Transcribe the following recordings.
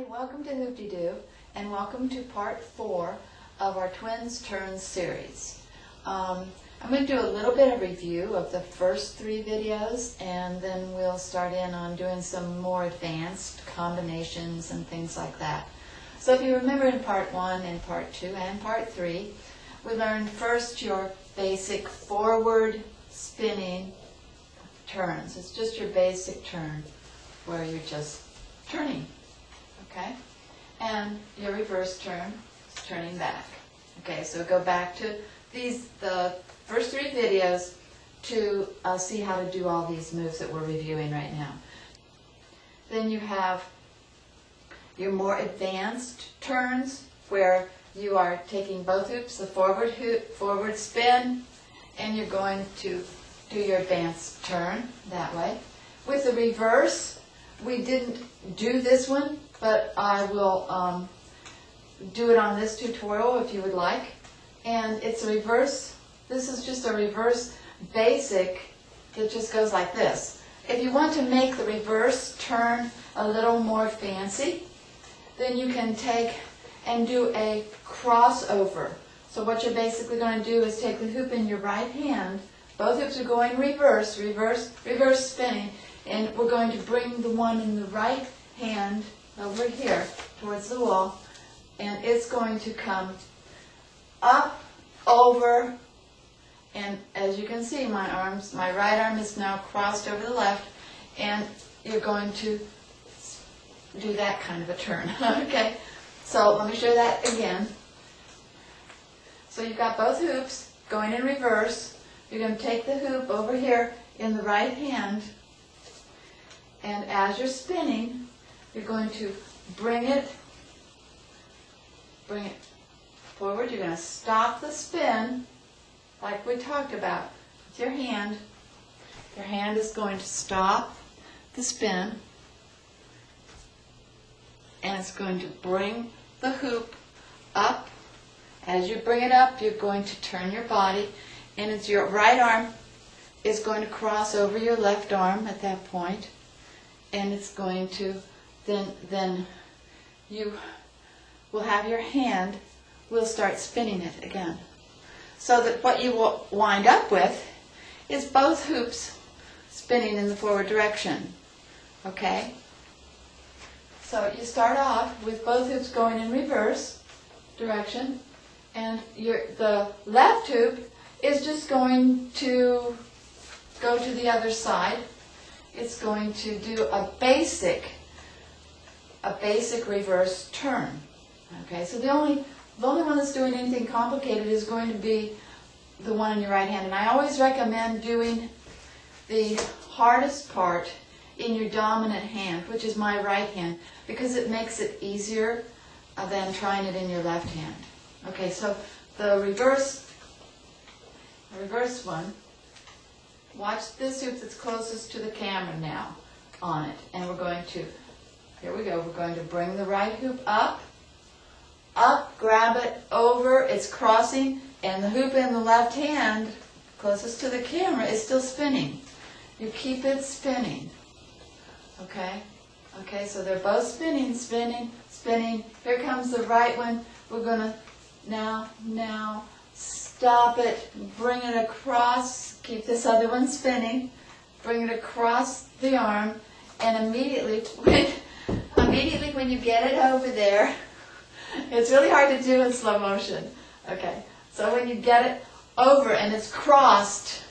Hi, welcome to Hoop-de-Doo, and welcome to part 4 of our Twins Turns series. I'm going to do a little bit of review of the first 3 videos, and then we'll start in on doing some more advanced combinations and things like that. So if you remember in part 1 and part 2 and part 3, we learned first your basic forward spinning turns. It's just your basic turn where you're just turning. Okay, and your reverse turn is turning back. Okay, so go back to the first 3 videos to see how to do all these moves that we're reviewing right now. Then you have your more advanced turns where you are taking both hoops, the forward spin, and you're going to do your advanced turn that way. With the reverse, we didn't do this one, but I will do it on this tutorial if you would like. And it's a reverse. This is just a reverse basic that just goes like this. If you want to make the reverse turn a little more fancy, then you can take and do a crossover. So what you're basically going to do is take the hoop in your right hand. Both hoops are going reverse, reverse, reverse spinning. And we're going to bring the one in the right hand over here towards the wall, and it's going to come up, over, and as you can see, my right arm is now crossed over the left, and you're going to do that kind of a turn. Okay, so let me show that again. So you've got both hoops going in reverse. You're going to take the hoop over here in the right hand, and as you're spinning, you're going to bring it forward. You're going to stop the spin like we talked about with your hand. Your hand is going to stop the spin, and it's going to bring the hoop up. As you bring it up, you're going to turn your body, and it's your right arm is going to cross over your left arm at that point, and it's going to then you will have your hand will start spinning it again. So that what you will wind up with is both hoops spinning in the forward direction. Okay? So you start off with both hoops going in reverse direction, and the left hoop is just going to go to the other side. It's going to do a basic reverse turn. Okay, so the only one that's doing anything complicated is going to be the one in your right hand. And I always recommend doing the hardest part in your dominant hand, which is my right hand, because it makes it easier than trying it in your left hand. Okay, so the reverse one. Watch this hoop that's closest to the camera now on it. And we're going to, here we go, we're going to bring the right hoop up, grab it, over, it's crossing, and the hoop in the left hand, closest to the camera, is still spinning. You keep it spinning. Okay? Okay, so they're both spinning, spinning, spinning. Here comes the right one. We're going to now stop it, bring it across, keep this other one spinning, bring it across the arm, and immediately when you get it over there, it's really hard to do in slow motion. Okay, so when you get it over and it's crossed,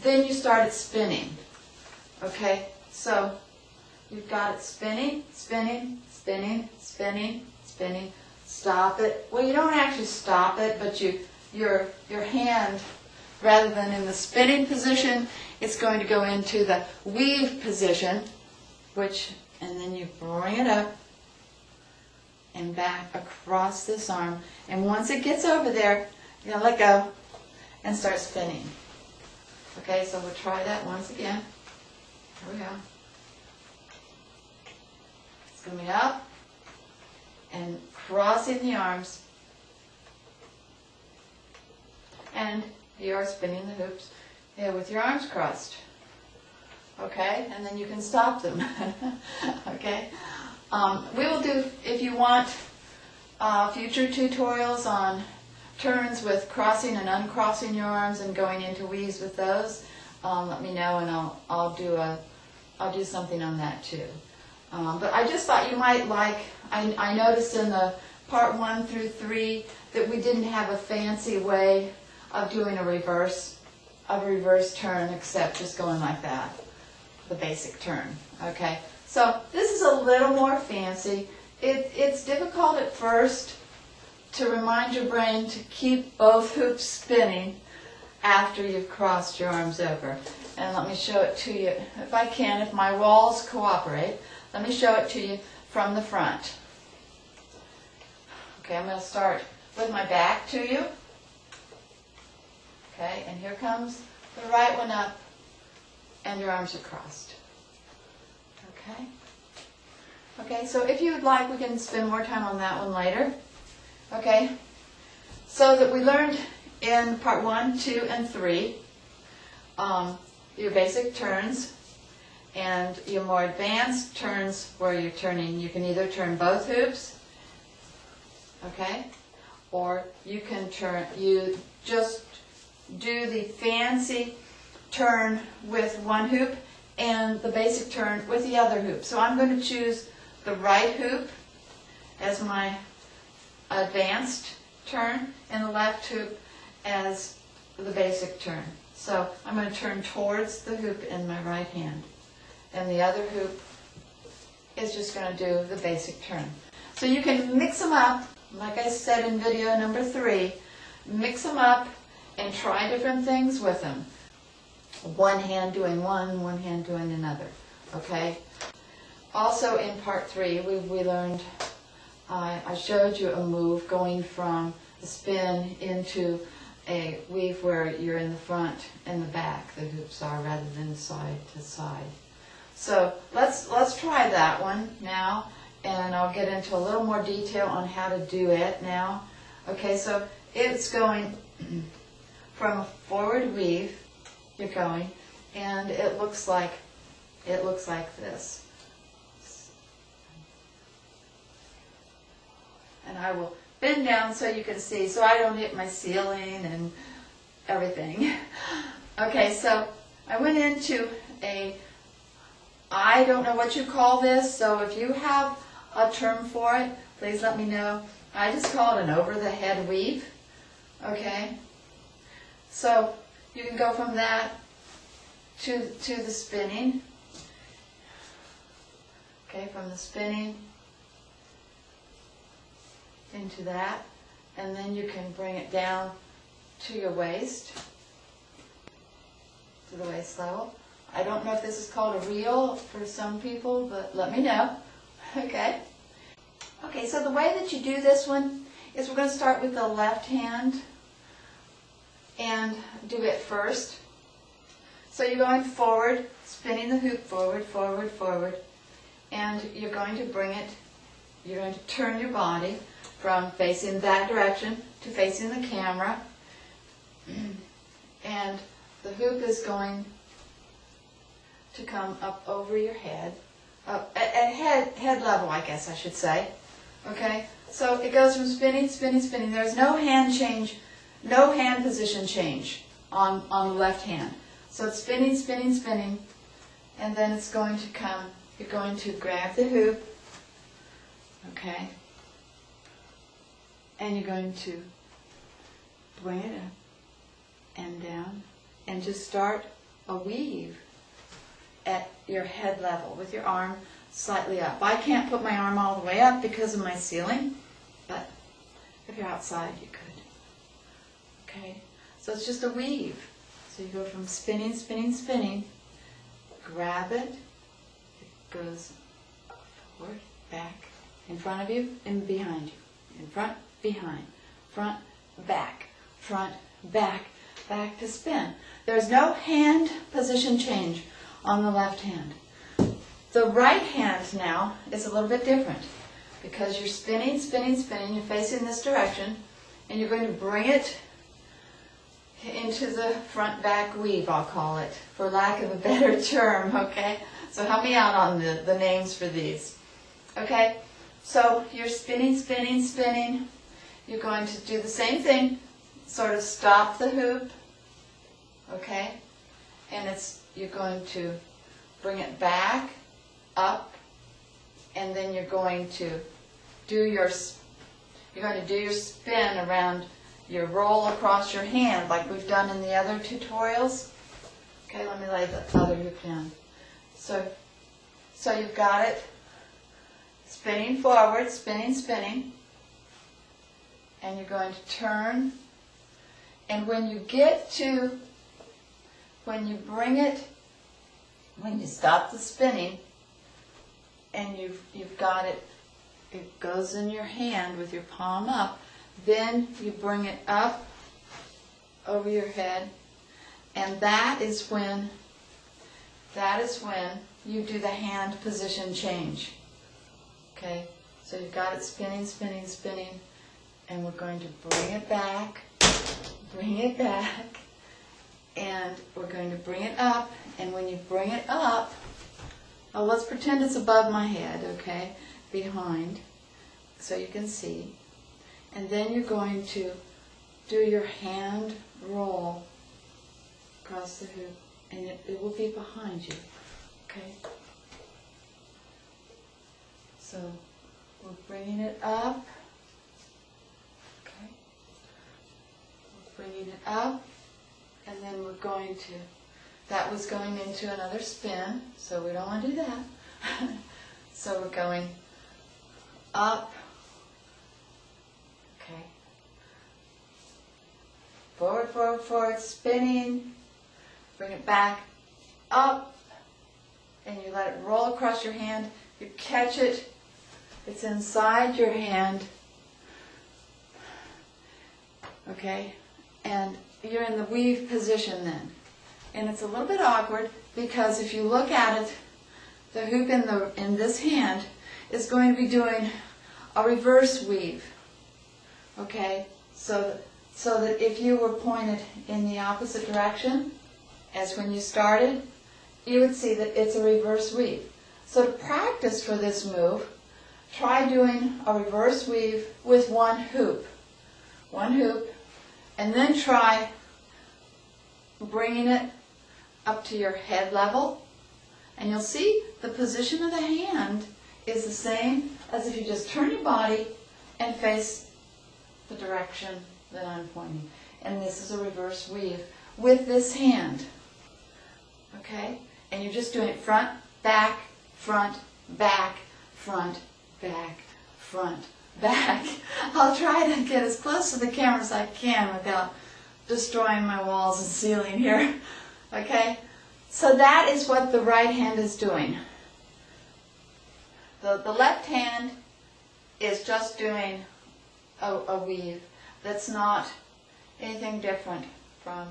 then you start it spinning. Okay, so you've got it spinning, spinning, spinning, spinning, spinning. Stop it. Well, you don't actually stop it, but your hand, rather than in the spinning position, it's going to go into the weave position, and then you bring it up and back across this arm. And once it gets over there, you're going to let go and start spinning. Okay, so we'll try that once again. Here we go. It's going to be up and crossing the arms. And you are spinning the hoops with your arms crossed. Okay, and then you can stop them. Okay, We will do, if you want, future tutorials on turns with crossing and uncrossing your arms and going into weaves with those. Let me know, and I'll do something on that too. But I just thought you might like. I noticed in the part 1 through 3 that we didn't have a fancy way of doing a reverse turn except just going like that, the basic turn. Okay, so this is a little more fancy. It's difficult at first to remind your brain to keep both hoops spinning after you've crossed your arms over. And let me show it to you if I can, if my walls cooperate. Let me show it to you from the front. Okay, I'm going to start with my back to you. Okay, and here comes the right one up, and your arms are crossed. Okay? Okay, so if you would like, we can spend more time on that one later. Okay? So that we learned in part 1, 2, and 3, your basic turns, and your more advanced turns where you're turning, you can either turn both hoops, okay, or you can just do the fancy turn with one hoop and the basic turn with the other hoop. So I'm going to choose the right hoop as my advanced turn and the left hoop as the basic turn. So I'm going to turn towards the hoop in my right hand, and the other hoop is just going to do the basic turn. So you can mix them up, like I said in video number 3, mix them up and try different things with them. One hand doing one hand doing another, okay? Also in part 3, we learned, I showed you a move going from the spin into a weave where you're in the front and the back, the hoops are, rather than side to side. So let's try that one now, and I'll get into a little more detail on how to do it now. Okay, so it's going from a forward weave, you're going, and it looks like this. And I will bend down so you can see, so I don't hit my ceiling and everything. Okay, so I went into I don't know what you call this, so if you have a term for it, please let me know. I just call it an over-the-head weave. Okay? So you can go from that to the spinning. Okay, from the spinning into that, and then you can bring it down to your waist, to the waist level. I don't know if this is called a reel for some people, but let me know. Okay? Okay, so the way that you do this one is we're going to start with the left hand and do it first. So you're going forward, spinning the hoop forward, forward, forward, and you're going to bring it, you're going to turn your body from facing that direction to facing the camera, and the hoop is going to come up over your head, at head level, I guess I should say. Okay, so it goes from spinning, spinning, spinning. There's no hand change, no hand position change on the left hand. So it's spinning, spinning, spinning, and then it's going to come, you're going to grab the hoop, okay, and you're going to bring it up and down and just start a weave at your head level with your arm slightly up. I can't put my arm all the way up because of my ceiling, but if you're outside you could. Okay, so it's just a weave. So you go from spinning, spinning, spinning, grab it, it goes forward, back, in front of you, and behind you, in front, behind, front, back, back to spin. There's no hand position change on the left hand. The right hand now is a little bit different because you're spinning, spinning, spinning, you're facing this direction, and you're going to bring it into the front back weave, I'll call it, for lack of a better term, okay? So help me out on the names for these. Okay, so you're spinning, spinning, spinning. You're going to do the same thing, sort of stop the hoop, okay? And you're going to bring it back, up, and then you're going to do your spin around your roll across your hand like we've done in the other tutorials. Okay, let me lay the other hoop down. So you've got it spinning forward, spinning, spinning, and you're going to turn, and when you stop the spinning, and you've got it, it goes in your hand with your palm up, then you bring it up over your head, and that is when you do the hand position change. Okay, so you've got it spinning, spinning, spinning, and we're going to bring it back, and we're going to bring it up, and when you bring it up, well, let's pretend it's above my head, okay, behind, so you can see, and then you're going to do your hand roll across the hoop, and it will be behind you, okay? So we're bringing it up, okay? We're bringing it up, and then we're going to, that was going into another spin, so we don't want to do that. So we're going up, okay? Forward, forward, forward, spinning, bring it back, up, and you let it roll across your hand, you catch it, it's inside your hand, okay, and you're in the weave position then. And it's a little bit awkward because if you look at it, the hoop in this hand is going to be doing a reverse weave, okay, so that if you were pointed in the opposite direction as when you started, you would see that it's a reverse weave. So to practice for this move, try doing a reverse weave with one hoop, and then try bringing it up to your head level, and you'll see the position of the hand is the same as if you just turn your body and face the direction that I'm pointing. And this is a reverse weave with this hand, okay? And you're just doing it front, back, front, back, front, back, front, back. I'll try to get as close to the camera as I can without destroying my walls and ceiling here. Okay? So that is what the right hand is doing. The left hand is just doing a weave that's not anything different from,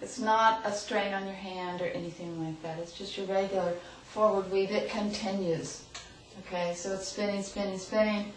it's not a strain on your hand or anything like that. It's just your regular forward weave. It continues. Okay, so it's spinning, spinning, spinning,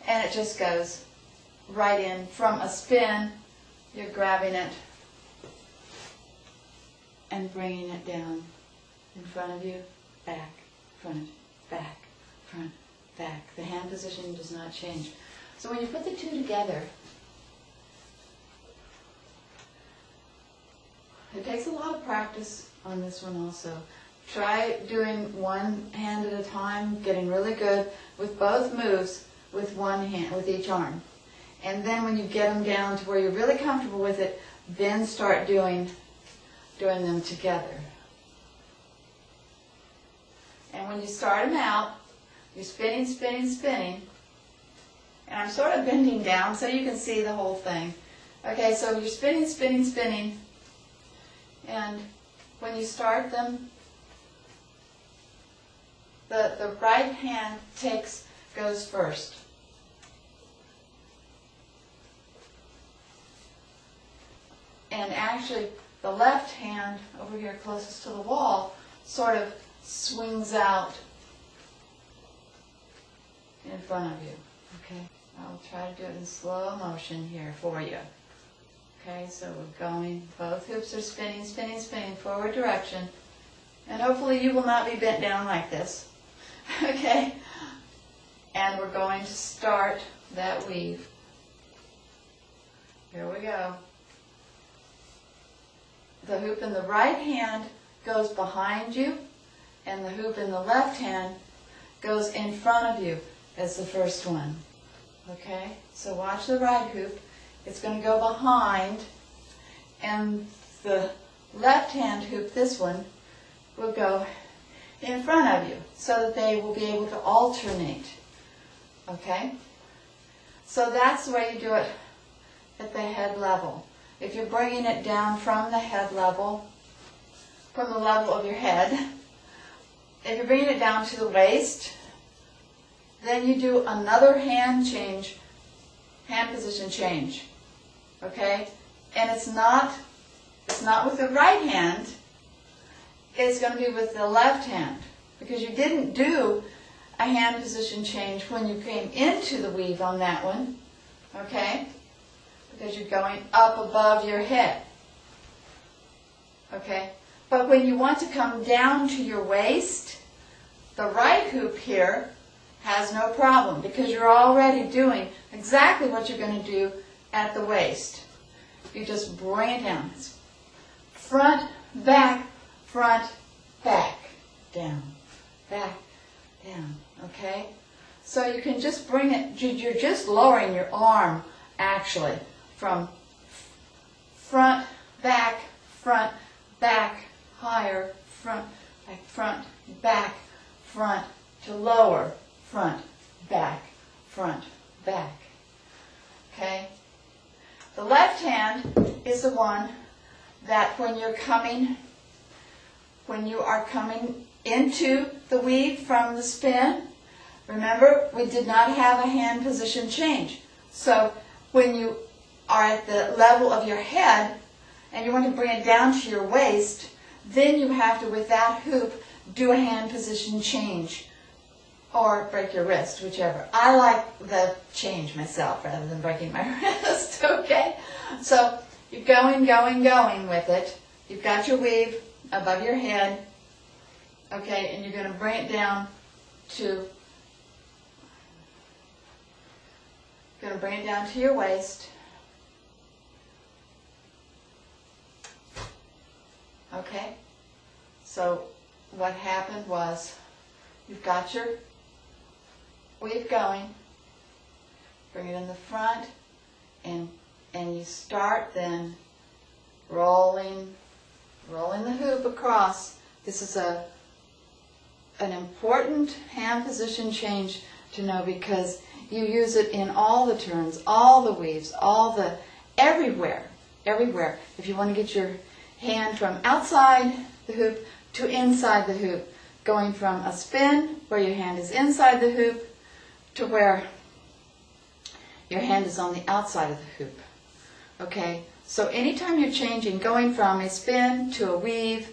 and it just goes right in. From a spin, you're grabbing it and bringing it down in front of you, back, front, back, front, back. The hand position does not change. So when you put the two together, it takes a lot of practice on this one also. Try doing one hand at a time, getting really good with both moves with one hand, with each arm. And then when you get them down to where you're really comfortable with it, then start doing them together. And when you start them out, you're spinning, spinning, spinning. And I'm sort of bending down so you can see the whole thing. Okay, so you're spinning, spinning, spinning. And when you start them, the right hand goes first. And actually, the left hand over here closest to the wall sort of swings out in front of you. Okay, I'll try to do it in slow motion here for you. Okay, so we're going, both hoops are spinning, spinning, spinning, forward direction. And hopefully you will not be bent down like this. Okay, and we're going to start that weave. Here we go. The hoop in the right hand goes behind you, and the hoop in the left hand goes in front of you as the first one. Okay, so watch the right hoop. It's going to go behind, and the left hand hoop, this one, will go in front of you so that they will be able to alternate. Okay? So that's the way you do it at the head level. If you're bringing it down from the head level, from the level of your head, if you're bringing it down to the waist, then you do another hand change, hand position change. Okay? And it's not with the right hand, it's going to be with the left hand, because you didn't do a hand position change when you came into the weave on that one, okay? Because you're going up above your head, okay? But when you want to come down to your waist, the right hoop here has no problem, because you're already doing exactly what you're going to do at the waist. You just bring it down. It's front, back, down, back, down, okay? So you can just bring it, you're just lowering your arm, actually, from front, back, higher, back, front, to lower, front, back, okay? The left hand is the one that when you are coming into the weave from the spin, remember, we did not have a hand position change. So when you are at the level of your head and you want to bring it down to your waist, then you have to, with that hoop, do a hand position change or break your wrist, whichever. I like the change myself rather than breaking my wrist, okay? So you're going with it. You've got your weave above your head, okay, and you're going to bring it down to your waist. Okay? So what happened was you've got your weave going, bring it in the front, and you start then rolling the hoop across. This is an important hand position change to know, because you use it in all the turns, all the weaves, everywhere. If you want to get your hand from outside the hoop to inside the hoop, going from a spin where your hand is inside the hoop to where your hand is on the outside of the hoop. Okay? So anytime you're changing, going from a spin to a weave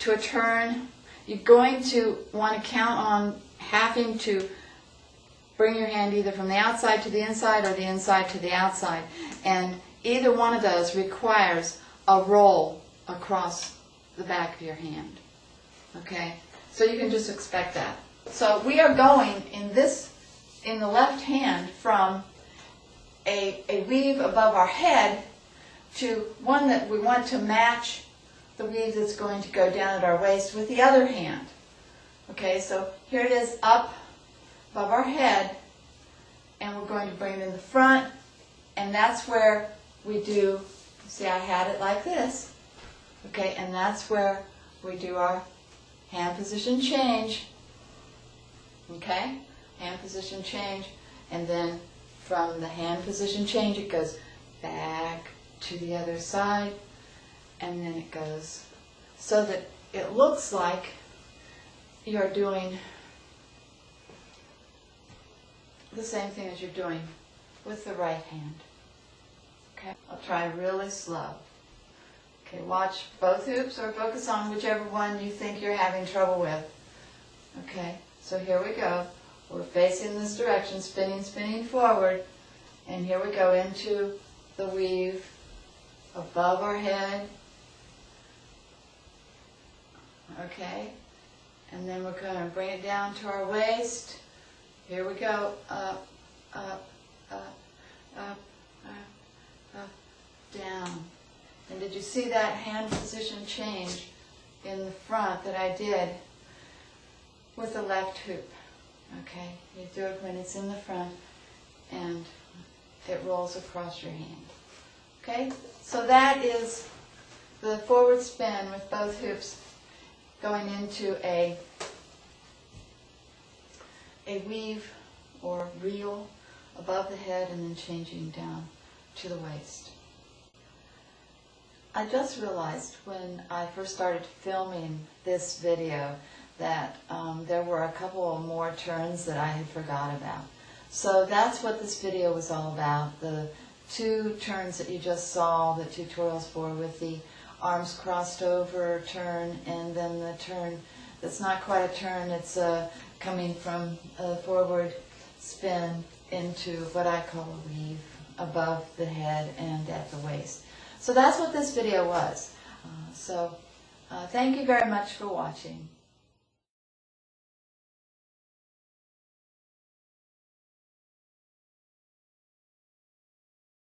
to a turn, you're going to want to count on having to bring your hand either from the outside to the inside or the inside to the outside. And either one of those requires a roll across the back of your hand. Okay? So you can just expect that. So we are going in the left hand from a weave above our head to one that we want to match the weave that's going to go down at our waist with the other hand. Okay, so here it is up above our head, and we're going to bring it in the front, and that's where we do, see, I had it like this. Okay, and that's where we do our hand position change. Okay, hand position change, and then from the hand position change it goes back to the other side, and then it goes so that it looks like you're doing the same thing as you're doing with the right hand. Okay, I'll try really slow. Okay, watch both hoops or focus on whichever one you think you're having trouble with. Okay, so here we go. We're facing this direction, spinning forward, and here we go into the weave above our head. Okay, And then we're going to bring it down to our waist. Here we go. Up, up, up, up, up, up, down. And did you see that hand position change in the front that I did with the left hoop? Okay, you do it when it's in the front and it rolls across your hand. Okay, so that is the forward spin with both hoops going into a weave or reel above the head and then changing down to the waist. I just realized when I first started filming this video that there were a couple more turns that I had forgot about. So that's what this video was all about. The 2 turns that you just saw, the tutorials for, with the arms crossed over turn, and then the turn that's not quite a turn, it's coming from a forward spin into what I call a weave above the head and at the waist. So that's what this video was. Thank you very much for watching.